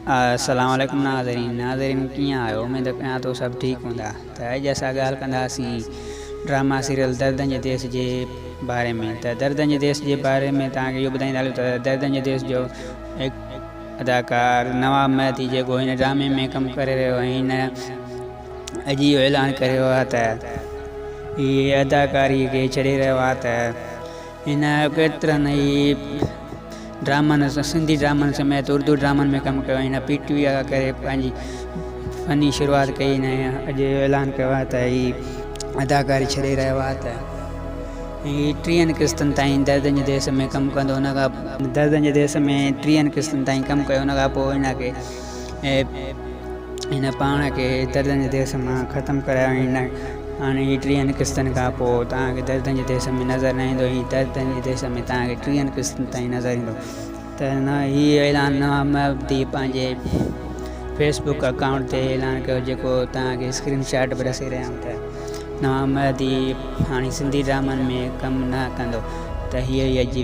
अस्सलाम वालेकुम नाज़रीन कीअं आहियो। उमेद कयां थो सभु ठीकु हूंदा। त अॼु असां ॻाल्हि कंदासीं ड्रामा सीरियल दर्दनि जे देश जे बारे में। त दर्दनि जे देश जे बारे में तव्हांखे इहो ॿुधाईंदा हलियूं त दर्दनि जे देश जो अदाकार नवाब महती जेको हिन ड्रामे में कमु करे रहियो आहे, हिन अॼु इहो ऐलान कयो आहे त हीअ अदाकारीअ खे छॾे रहियो आहे। त हिन केतिरनि ई ड्रामनि सिंधी ड्रामनि समेत उर्दू ड्रामनि में कमु कयो। हिन PTV करे पंहिंजी फनी शुरूआति कई। हिन अॼु ऐलान कयो आहे त हीअ अदाकारी छॾे रहियो आहे। त हीअ 3 क़िस्तनि ताईं दर्दनि जे देश में कमु कंदो। हुन खां दर्दनि जे देश में 3 क़िस्तनि ताईं कमु कयो। हुन खां पोइ हिन पाण खे दर्दनि जे देश मां ख़तमु करायो। हाणे हीअ 3 क़िस्तनि खां पोइ तव्हांखे दर्दनि जे देश में नज़र न ईंदो। हीअ दर्दनि जे देश में तव्हांखे 3 क़िस्तनि ताईं नज़र ईंदो। त हीअ ऐलान नवाब महती पंहिंजे फेसबुक अकाउंट ते ऐलान कयो, जेको तव्हांखे स्क्रीनशॉट बि ॾेई रहिया आहियूं। त नवाब महती हाणे सिंधी ड्रामनि में कमु न कंदो। त हीअ ई अॼु